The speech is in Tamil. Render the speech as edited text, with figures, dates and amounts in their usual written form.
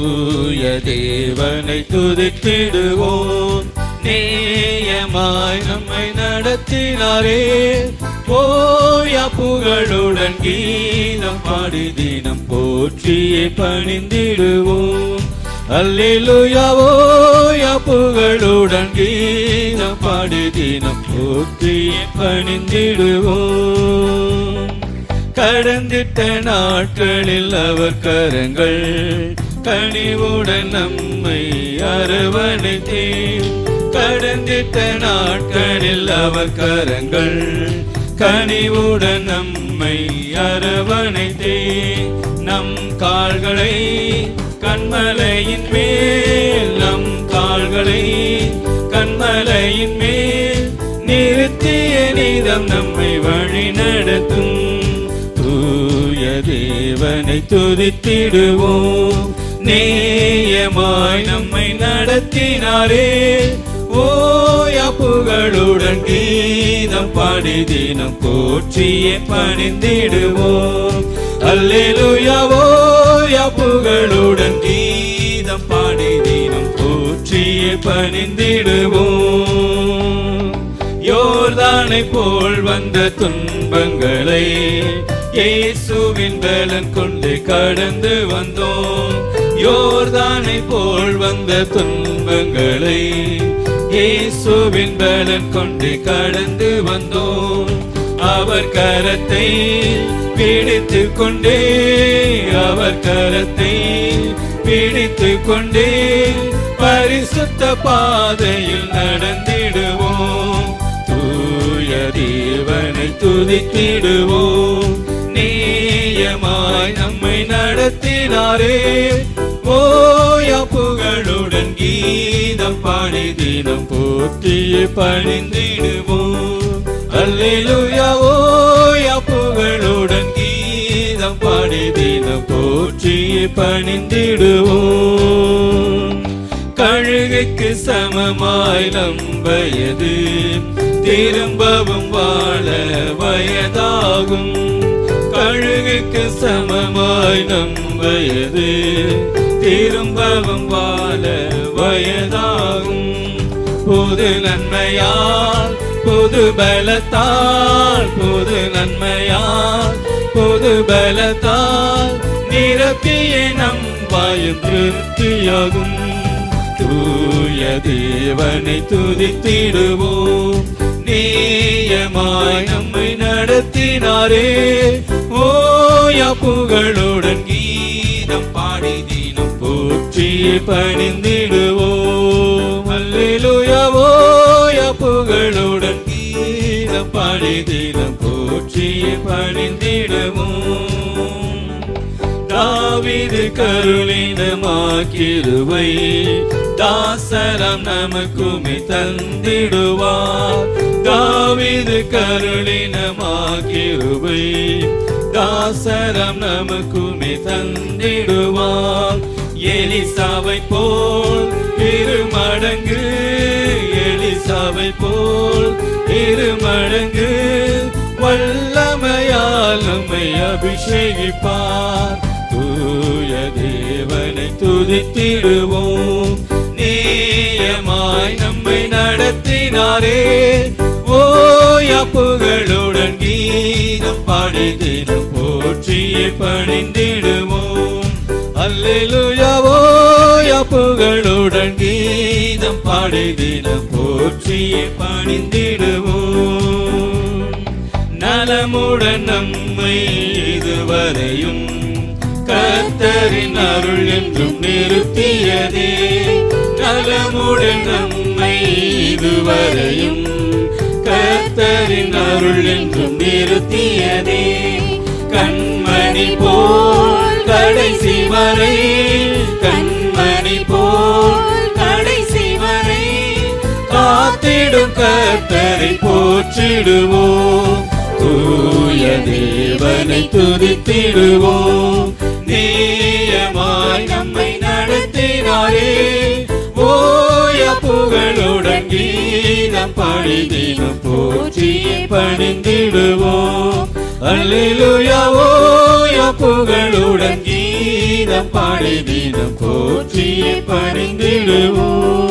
தூய தேவனை துதித்திடுவோம். நேயமாய் நம்மை நடத்தினாரே, ஓயா புகழுடன் கீதம் பாடி தினம் போற்றியே பணிந்திடுவோம். அல்லேலூயா ஓயா புகழுடன் கீதம் பாடி தினம் போற்றியே பணிந்திடுவோம். கடந்திட்ட நாட்களில் அவர் கரங்கள் கனிவுடன் நம்மை அரவணைத்தே. கடந்திட்ட நாட்களில் அவர் கரங்கள் கனிவுடன் நம்மை அரவணைத்தே. நம் கால்களை கண்மலையின் மேல், நம் கால்களை கண்மலையின் மேல் நிறுத்திய நீதம் நம்மை வழி நடத்தும். தூய தேவனை துதித்திடுவோம். நேயமாய் நம்மை நடத்தினாரே, ஓயா புகழுடன் கீதம் பாடி தினம் போற்றியே பணிந்திடுவோம். அல்லேலூயா ஓயா புகழுடன் கீதம் பாடி தினம் போற்றியே பணிந்திடுவோம். யோர்தானை போல் வந்த துன்பங்களை இயேசுவின் பலன் கொண்டு கடந்து வந்தோம். யோர்தானை போல் வந்த துன்பங்களை இயேசுவின் பலன் கொண்டு கடந்து வந்தோம். அவர் கரத்தை பிடித்து கொண்டே, அவர் கரத்தை பிடித்து கொண்டே பரிசுத்த பாதையில் நடந்திடுவோம். தூய தேவனை துதித்திடுவோம். நேயமாய் நம்மை நடத்தினாரே, ஓயா புகழுடன் கீதம் பாடி தினம் போற்றியே பணிந்திடுவோம். அல்லேலூயா ஓயா புகழுடன் கீதம் பாடி தினம் போற்றியே பணிந்திடுவோம். கழுகுக்கு சமமாய் நம் வயது திரும்பவும் வாழ வயதாகும். கழுகுக்கு சமமாய் நம் வயது திரும்பவும் வாழ வயதாகும். புது நன்மையால் புது பலத்தால், புது நன்மையால் புது பலத்தால் நிரப்பிய நம் வாயும் திருப்தியாகும். தூய தேவனை துதித்திடுவோம். நேயமாய் நம்மை நடத்தினாரே, ஓயா புகழுடன் கீதம் பாடி தினம் போற்றியே பணிந்திடுவோம். அல்லேலூயா ஓயா புகழுடன் கீதம் பாடி தினம் போற்றியே பணிந்திடுவோம். தாவீது கருளினமாக்கிருவை தாசரம் நமக்குமே தந்திடுவார். தாவீது கருளினமாக்கிருவை தாசரம் நமக்குமே தந்திடுவார். எலிசாவை போல் இருமடங்கு, எலிசாவை போல் இருமடங்கு வல்லமையால் நம்மை அபிஷேகிப்பார். தூய தேவனை துதித்திடுவோம். நேயமாய் நம்மை நடத்தினாரே, ஓயா புகழுடன் கீதம் பாடி தினம் போற்றியே பணிந்திடுவோம். அல்லேலூயா ஓயா புகழுடன் கீதம் பாடி தினம் போற்றியே பணிந்திடுவோம். நலமுடன் நம்மை இதுவரையும் கர்த்தரின் அருள் என்றும் நிறுத்தியதே. நலமுடன் நம்மை இதுவரையும் கர்த்தரின் அருள் என்றும் நிறுத்தியதே. கண்மணி போல் கடைசி வரை, கண்மணி போல் கடைசி வரை காத்திடும் கர்த்தரை போற்றிடுவோம். தூய தேவனை துதித்திடுவோம். நேயமாய் நம்மை நடத்தினாரே, ஓயா புகழுடன் கீதம் பாடி தினம் போற்றியே பணிந்திடுவோம். அல்லேலூயா ஓயா புகழுடன் கீதம் கீதம் பாடி தினம் போற்றியே பணிந்திடுவோம்.